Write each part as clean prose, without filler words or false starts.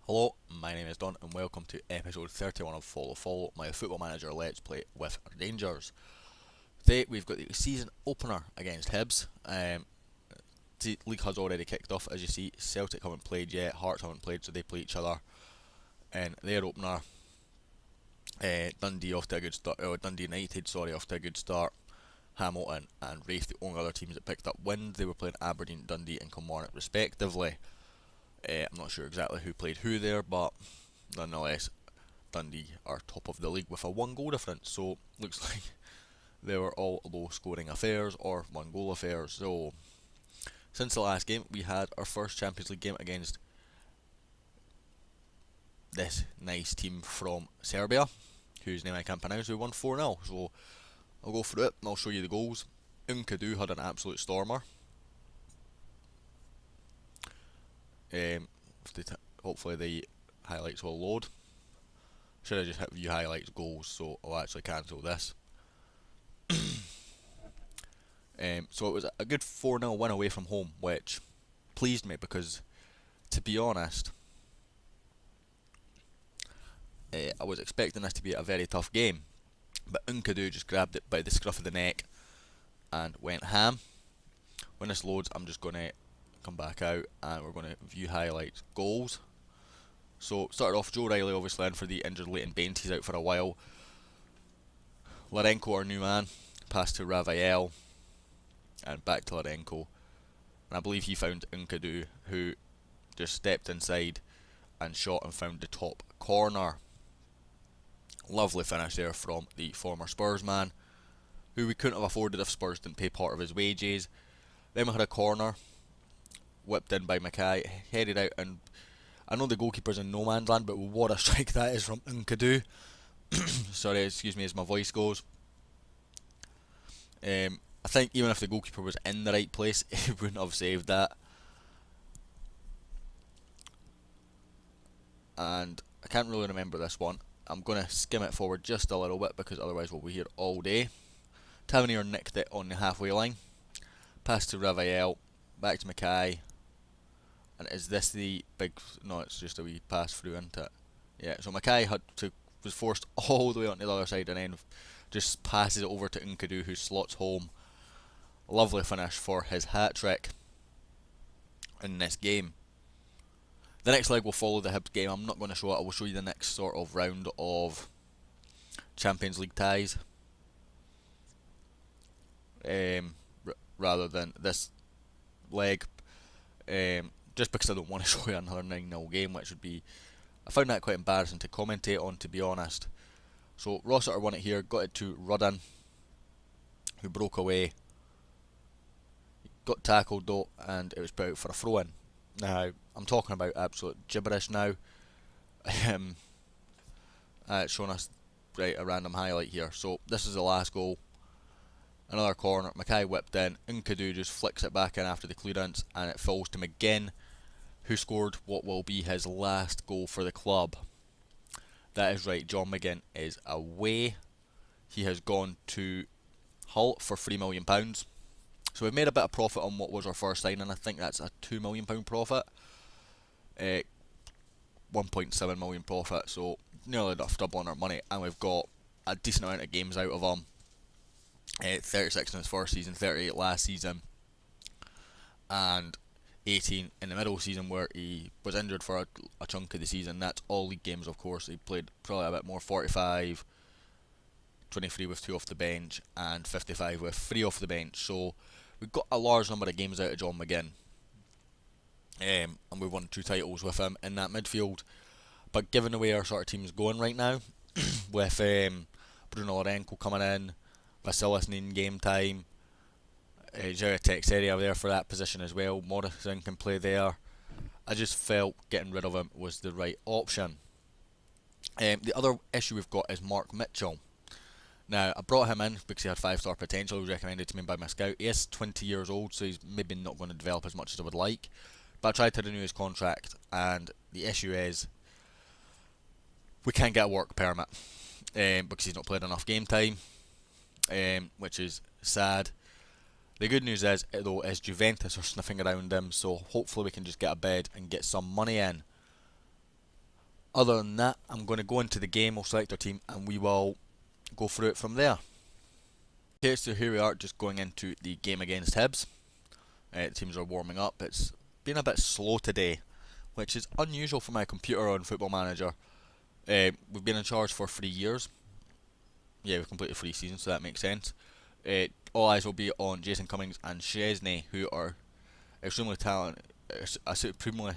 Hello, my name is Don and welcome to episode 31 of Follow, my football manager let's play with Rangers. Today we've got the season opener against Hibs. The league has already kicked off, as you see. Celtic haven't played yet, Hearts haven't played, so they play each other in their opener. Dundee off to a good start, Dundee United, off to a good start. Hamilton and Raith, the only other teams that picked up wins. They were playing Aberdeen, Dundee and Kilmarnock respectively. I'm not sure exactly who played who there, but nonetheless, Dundee are top of the league with a one goal difference. So looks like they were all low scoring affairs or one goal affairs. So since the last game, we had our first Champions League game against this nice team from Serbia, whose name I can't pronounce. We won 4-0. So I'll go through it and I'll show you the goals. Unkadu had an absolute stormer. Hopefully the highlights will load. Should I just hit view highlights goals, so I'll actually cancel this. So it was a good 4-0 win away from home, which pleased me because, to be honest, I was expecting this to be a very tough game. But Unkadu just grabbed it by the scruff of the neck and went ham. When this loads, I'm just going to come back out and we're going to view highlights goals. So started off Joe Riley obviously in for the injured Leighton Baines, he's out for a while. Larenko, our new man, passed to Ravael and back to Larenko, and I believe he found Unkadu, who just stepped inside and shot and found the top corner. Lovely finish there from the former Spurs man, who we couldn't have afforded if Spurs didn't pay part of his wages. Then we had a corner whipped in by Mackay, headed out, and I know the goalkeeper's in no man's land, but what a strike that is from Unkadu. Sorry, excuse me as my voice goes. I think even if the goalkeeper was in the right place, he wouldn't have saved that. And I can't really remember this one. I'm going to skim it forward just a little bit because otherwise we'll be here all day. Tavernier nicked it on the halfway line. Pass to Ravael, back to Mackay. And is this the big... No, it's just a wee pass through into it. Yeah, so Mackay was forced all the way onto the other side and then just passes it over to Unkadu, who slots home. Lovely finish for his hat-trick in this game. The next leg will follow the Hibs game. I'm not going to show it. I will show you the next sort of round of Champions League ties. Rather than this leg. Just because I don't want to show you another 9-0 game, which would be... I found that quite embarrassing to commentate on, to be honest. So Rossiter won it here, got it to Rudden, who broke away. Got tackled though, and it was put out for a throw-in. Now, I'm talking about absolute gibberish now. It's showing us a random highlight here. So this is the last goal. Another corner, Mackay whipped in, Unkadu just flicks it back in after the clearance, and it falls to McGinn, who scored what will be his last goal for the club. That is right, John McGinn is away. He has gone to Hull for £3 million. So we've made a bit of profit on what was our first signing. I think that's a £2 million profit. 1.7 million profit, so nearly enough doubling our money, and we've got a decent amount of games out of him. 36 in his first season, 38 last season, and 18 in the middle season where he was injured for a chunk of the season. That's all league games, of course. He played probably a bit more, 45, 23 with 2 off the bench, and 55 with 3 off the bench. So we've got a large number of games out of John McGinn. And we've won 2 titles with him in that midfield. But given the way our sort of team's going right now, with Bruno Larenko coming in, Vasilis needing game time, João Teixeira there for that position as well, Morrison can play there. I just felt getting rid of him was the right option. The other issue we've got is Mark Mitchell. Now, I brought him in because he had 5-star potential. He was recommended to me by my scout. He is 20 years old, so he's maybe not going to develop as much as I would like. But I tried to renew his contract, and the issue is we can't get a work permit because he's not played enough game time, which is sad. The good news is, though, is Juventus are sniffing around him, so hopefully we can just get a bid and get some money in. Other than that, I'm going to go into the game, we'll select our team, and we will go through it from there. Okay, so here we are, just going into the game against Hibs. The teams are warming up. It's been a bit slow today, which is unusual for my computer on Football Manager. We've been in charge for 3 years. Yeah, we've completed 3 seasons, so that makes sense. All eyes will be on Jason Cummings and Chesney, who are extremely talented, a supremely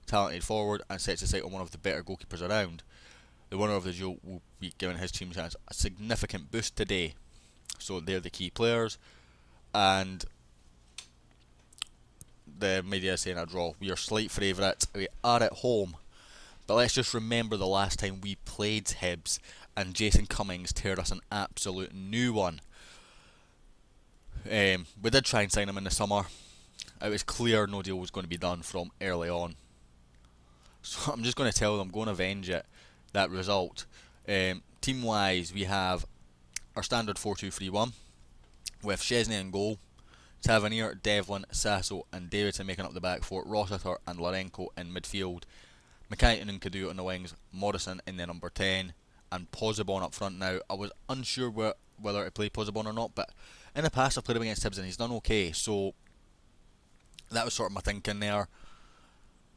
talented forward, and sets his sight on one of the better goalkeepers around. The winner of the duel will be giving his team chance a significant boost today. So they're the key players, and the media is saying a draw. We are slight favourites. We are at home, but let's just remember the last time we played Hibs and Jason Cummings teared us an absolute new one. We did try and sign him in the summer. It was clear no deal was going to be done from early on. So I'm just going to tell them, I'm going to avenge it, that result. Team wise, we have our standard 4-2-3-1 with Chesney in goal, Tavernier, Devlin, Sasso and Davidson making up the back four, Rossiter and Larenko in midfield, Mackay and Nkadu on the wings, Morrison in the number 10, and Pozibon up front. Now, I was unsure whether to play Pozibon or not, but in the past I've played him against Hibs and he's done okay, so that was sort of my thinking there.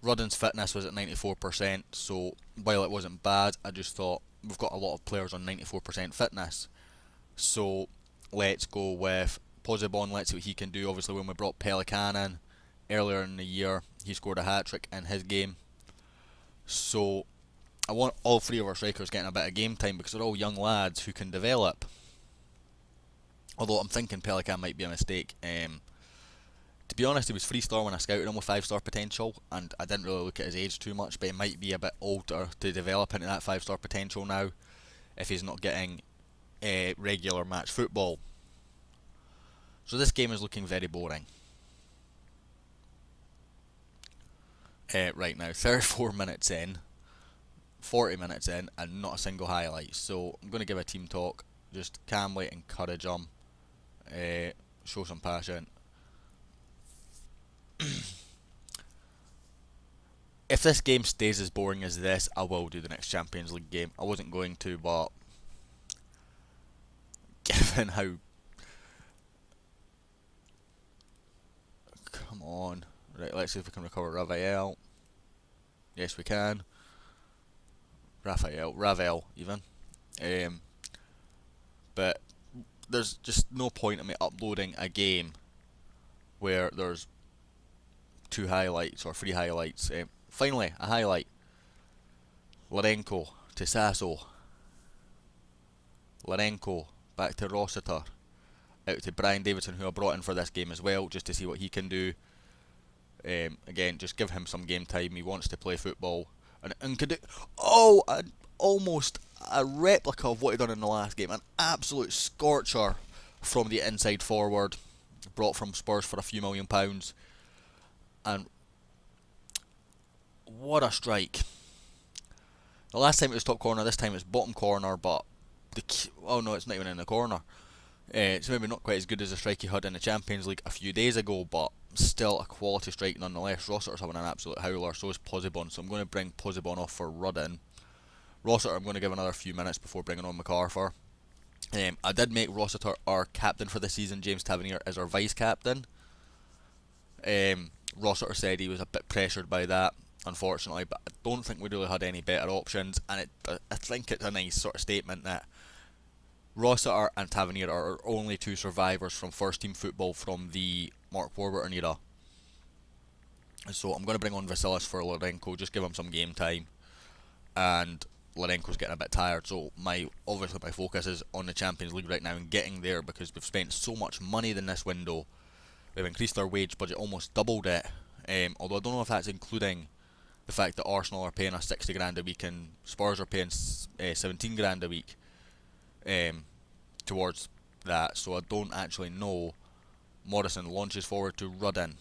Rudden's fitness was at 94%, so while it wasn't bad, I just thought we've got a lot of players on 94% fitness. So let's go with Pozibon, let's see what he can do. Obviously, when we brought Pelican in earlier in the year, he scored a hat-trick in his game. So I want all 3 of our strikers getting a bit of game time because they're all young lads who can develop. Although I'm thinking Pelican might be a mistake. To be honest, he was 3-star when I scouted him with 5-star potential, and I didn't really look at his age too much, but he might be a bit older to develop into that 5-star potential now if he's not getting regular match football. So this game is looking very boring. Right now, 34 minutes in, 40 minutes in, and not a single highlight. So I'm going to give a team talk, just calmly encourage them, show some passion. If this game stays as boring as this, I will do the next Champions League game. I wasn't going to, but given how... Come on. Right, let's see if we can recover Rafael. Yes, we can. Ravel, even. But there's just no point in me uploading a game where there's 2 highlights or 3 highlights. Finally, a highlight. Larenko to Sasso. Larenko back to Rossiter. Out to Brian Davidson, who I brought in for this game as well, just to see what he can do. Again, just give him some game time. He wants to play football. And could it, almost a replica of what he done in the last game. An absolute scorcher from the inside forward, brought from Spurs for a few £1 million. And what a strike. The last time it was top corner, this time it's bottom corner, but oh no, it's not even in the corner. It's maybe not quite as good as the strike he had in the Champions League a few days ago, but still a quality strike nonetheless. Rossiter's having an absolute howler, so is Pozibon, so I'm going to bring Pozibon off for Rudden. Rossiter I'm going to give another few minutes before bringing on MacArthur. I did make Rossiter our captain for the season. James Tavernier is our vice captain. Rossiter said he was a bit pressured by that, unfortunately, but I don't think we really had any better options, and I think it's a nice sort of statement that Rossiter and Tavernier are our only 2 survivors from first team football from the Mark Warburton era. So I'm going to bring on Vasilis for Larenko, just give him some game time, and Larenko's getting a bit tired, so obviously my focus is on the Champions League right now and getting there, because we've spent so much money in this window. We've increased our wage budget, almost doubled it, although I don't know if that's including the fact that Arsenal are paying us 60 grand a week and Spurs are paying 17 grand a week towards that, so I don't actually know. Morrison launches forward to Rudden.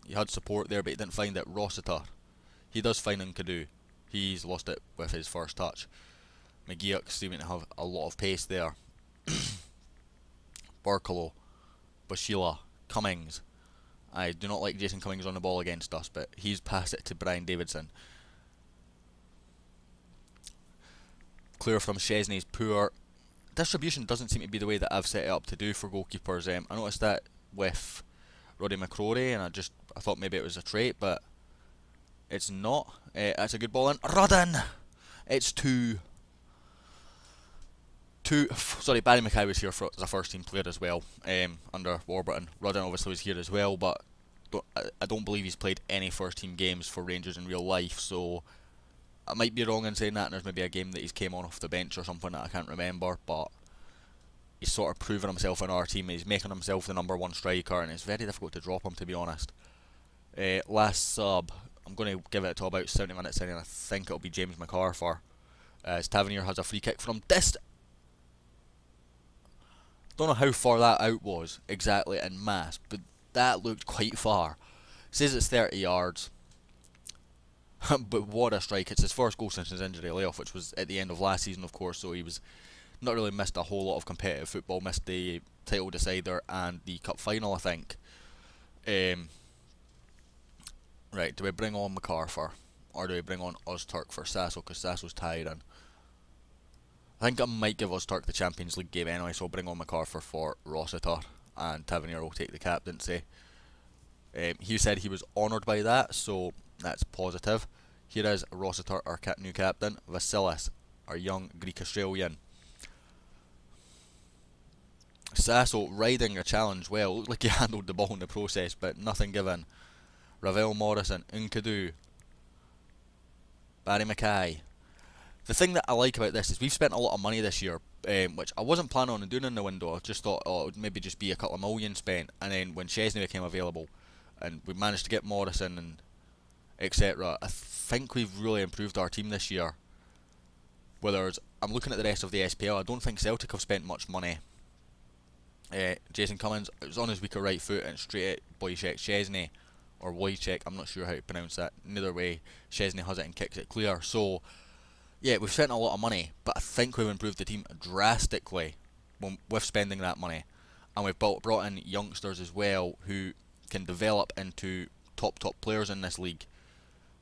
He had support there, but he didn't find it. Rossiter, he does find Nkadu. He's lost it with his first touch. McGeoch seeming to have a lot of pace there. Barkalow, Bashila, Cummings, I do not like Jason Cummings on the ball against us, but he's passed it to Brian Davidson. Clear from Chesney's poor. Distribution doesn't seem to be the way that I've set it up to do for goalkeepers. I noticed that with Roddy McCrory, and I thought maybe it was a trait, but it's not. That's a good ball in. Rudden! It's two. Sorry, Barry Mackay was here as a first team player as well, under Warburton. Rudden obviously was here as well, but I don't believe he's played any first team games for Rangers in real life, so I might be wrong in saying that, and there's maybe a game that he's came on off the bench or something that I can't remember, but he's sort of proven himself in our team. He's making himself the number one striker, and it's very difficult to drop him, to be honest. Last sub, I'm going to give it to about 70 minutes in, and I think it'll be James McArthur, as Tavernier has a free kick from distance. Don't know how far that out was exactly in mass, but that looked quite far. It says it's 30 yards. But what a strike. It's his first goal since his injury layoff, which was at the end of last season, of course, so he was not really missed a whole lot of competitive football. Missed the title decider and the cup final, I think. Right, do we bring on McArthur, or do we bring on Ozturk for Sasso, because Sasso's tied in? I think I might give Ozturk the Champions League game anyway, so I'll bring on McArthur for Rossiter, and Tavernier will take the captaincy. He said he was honoured by that, so that's positive. Here is Rossiter, our new captain. Vasilis, our young Greek-Australian. Sasso riding a challenge well. Looked like he handled the ball in the process, but nothing given. Ravel Morrison, Nkadu, Barry Mackay. The thing that I like about this is we've spent a lot of money this year, which I wasn't planning on doing in the window. I just thought, it would maybe just be a couple of million spent, and then when Chesney became available, and we managed to get Morrison and etc. I think we've really improved our team this year. Whereas I'm looking at the rest of the SPL, I don't think Celtic have spent much money. Jason Cummings, it was on his weaker right foot and straight at Wojciech Chesney, or Wojciech, I'm not sure how to pronounce that. Neither way, Chesney has it and kicks it clear. So, yeah, we've spent a lot of money, but I think we've improved the team drastically with spending that money. And we've brought in youngsters as well who can develop into top players in this league.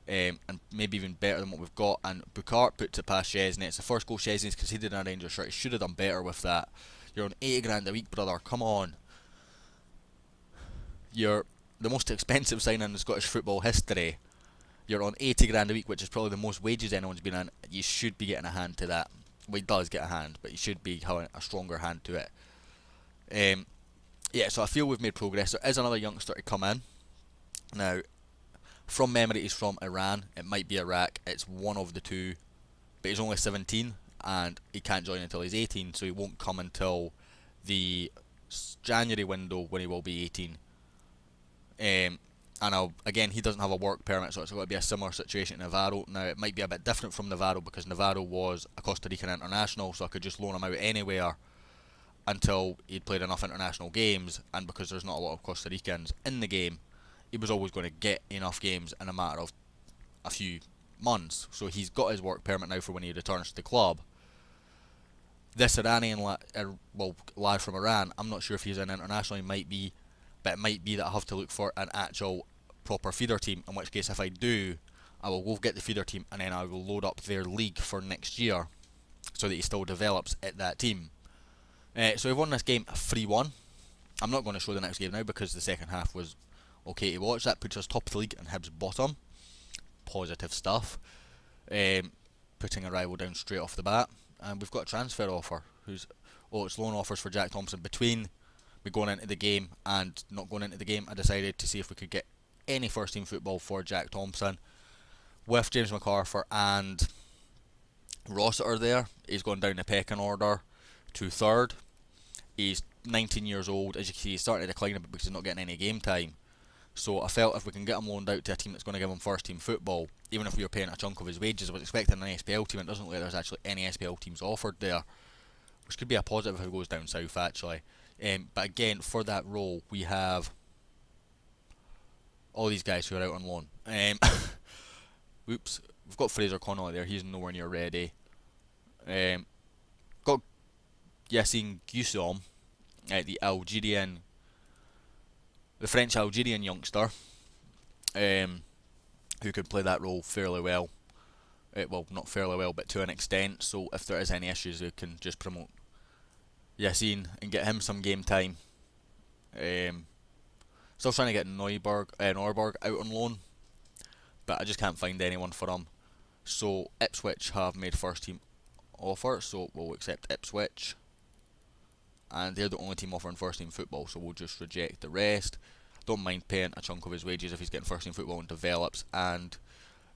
And maybe even better than what we've got. And Bukart puts it past Chesney. It's the first goal Chesney's conceded in a Rangers shirt. He should have done better with that. You're on 80 grand a week, brother. Come on. You're the most expensive signing in Scottish football history. You're on 80 grand a week, which is probably the most wages anyone's been in. You should be getting a hand to that. Well, he does get a hand, but he should be having a stronger hand to it. Yeah, so I feel we've made progress. There is another youngster to come in. Now, from memory, he's from Iran. It might be Iraq. It's one of the two. But he's only 17, and he can't join until he's 18, so he won't come until the January window when he will be 18. And again, he doesn't have a work permit, so it's going to be a similar situation to Navarro. Now, it might be a bit different from Navarro because Navarro was a Costa Rican international, so I could just loan him out anywhere until he'd played enough international games, and because there's not a lot of Costa Ricans in the game, he was always going to get enough games in a matter of a few months. So he's got his work permit now for when he returns to the club. This Iranian lad from Iran, I'm not sure if he's an international, he might be, but it might be that I have to look for an actual proper feeder team, in which case if I do, I will go get the feeder team and then I will load up their league for next year so that he still develops at that team. So we've won this game 3-1. I'm not going to show the next game now because the second half was okay to watch. That puts us top of the league and Hibs bottom. Positive stuff. Putting a rival down straight off the bat. And we've got a transfer offer. It's loan offers for Jack Thompson. Between me going into the game and not going into the game, I decided to see if we could get any first team football for Jack Thompson. With James McArthur and Rossiter there, he's gone down the pecking order to third. He's 19 years old. As you can see, he's starting to decline a bit because he's not getting any game time. So I felt if we can get him loaned out to a team that's going to give him first team football, even if we were paying a chunk of his wages, I was expecting an SPL team. It doesn't look like there's actually any SPL teams offered there, which could be a positive if he goes down south actually. But again, for that role, we have all these guys who are out on loan. Oops, we've got Fraser Connolly there. He's nowhere near ready. Got Yassine Gussom, the Algerian the French Algerian youngster, who could play that role fairly well. Well, not fairly well, but to an extent. So if there is any issues, we can just promote Yassine and get him some game time. Still trying to get Norberg out on loan, but I just can't find anyone for him. So Ipswich have made first team offer, so we'll accept Ipswich. And they're the only team offering first team football, so we'll just reject the rest. Don't mind paying a chunk of his wages if he's getting first team football and develops, and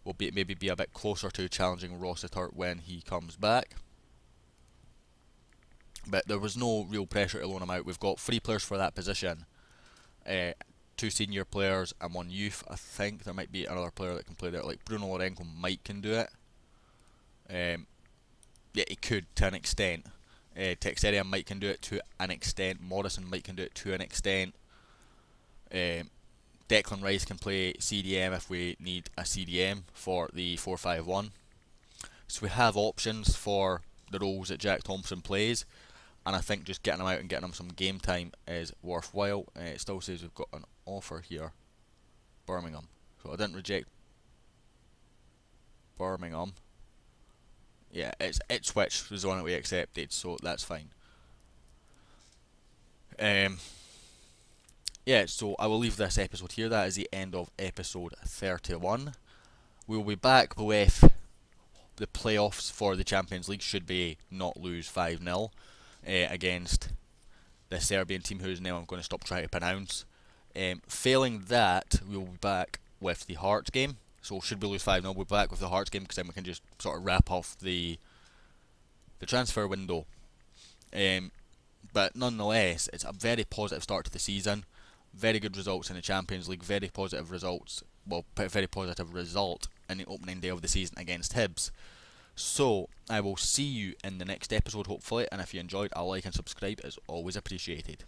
will maybe be a bit closer to challenging Rossiter when he comes back. But there was no real pressure to loan him out. We've got 3 players for that position. 2 senior players and 1 youth. I think there might be another player that can play there, like Bruno Lorenko might can do it. Yeah, he could to an extent. Texeria might can do it to an extent. Morrison might can do it to an extent. Declan Rice can play CDM if we need a CDM for the 4-5-1. So we have options for the roles that Jack Thompson plays, and I think just getting him out and getting him some game time is worthwhile. It still says we've got an offer here, Birmingham. So I didn't reject Birmingham. Yeah, it's Ipswich was the one that we accepted, so that's fine. Yeah, so I will leave this episode here. That is the end of episode 31. We will be back with the playoffs for the Champions League, should we not lose 5-0 against the Serbian team whose name I'm going to stop trying to pronounce. Failing that, we will be back with the Hearts game. So should we lose 5-0, we'll be back with the Hearts game, because then we can just sort of wrap off the transfer window. But nonetheless, it's a very positive start to the season. Very good results in the Champions League. Very positive results. Well, very positive result in the opening day of the season against Hibs. So I will see you in the next episode, hopefully. And if you enjoyed, a like and subscribe is always appreciated.